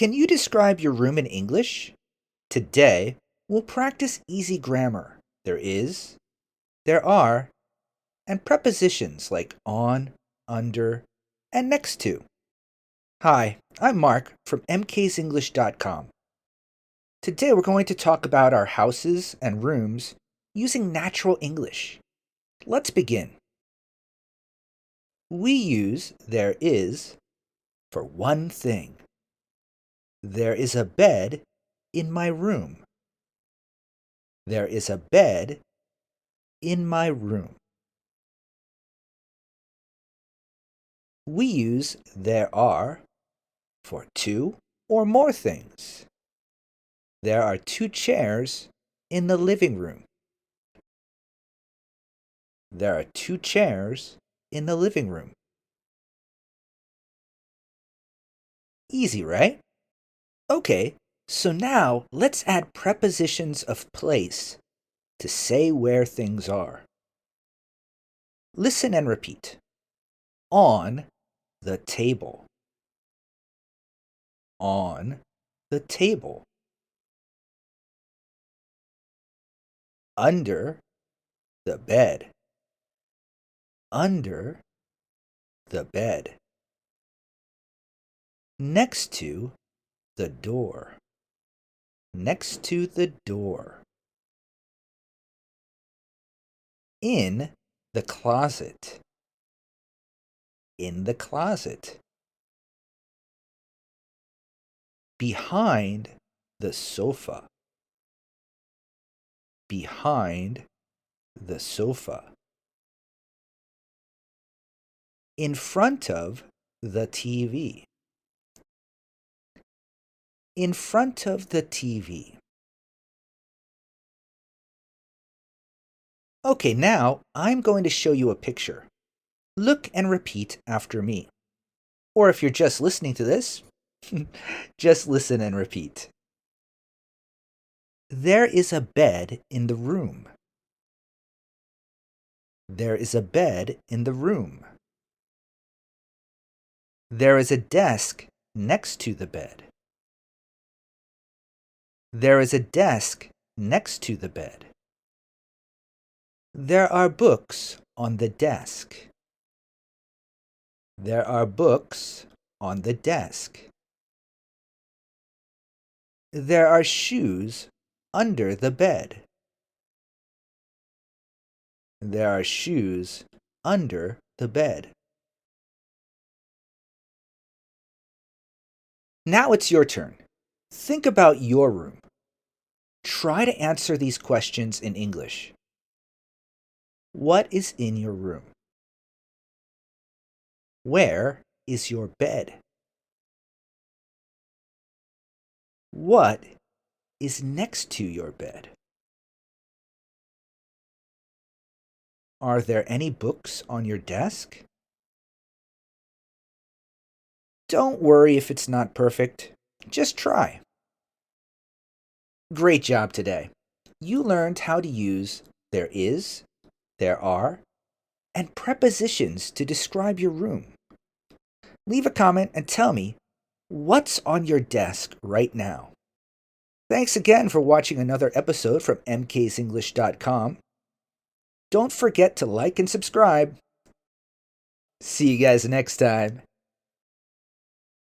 Can you describe your room in English? Today, we'll practice easy grammar. There is, there are, and prepositions like on, under, and next to. Hi, I'm Mark from mksenglish.com. Today we're going to talk about our houses and rooms using natural English. Let's begin. We use there is for one thing. There is a bed in my room. There is a bed in my room. We use there are for two or more things. There are two chairs in the living room. There are two chairs in the living room. Easy, right? Okay, so now let's add prepositions of place to say where things are. Listen and repeat. On the table. On the table. Under the bed. Under the bed. Next to the door. Next to the door. In the closet. In the closet. Behind the sofa. Behind the sofa. In front of the TV. In front of the TV. Okay, now I'm going to show you a picture. Look and repeat after me. Or if you're just listening to this, just listen and repeat. There is a bed in the room. There is a bed in the room. There is a desk next to the bed. There is a desk next to the bed. There are books on the desk. There are books on the desk. There are shoes under the bed. There are shoes under the bed. Now it's your turn. Think about your room. Try to answer these questions in English. What is in your room? Where is your bed? What is next to your bed? Are there any books on your desk? Don't worry if it's not perfect. Just try. Great job today. You learned how to use there is, there are, and prepositions to describe your room. Leave a comment and tell me what's on your desk right now. Thanks again for watching another episode from mksenglish.com. Don't forget to like and subscribe. See you guys next time.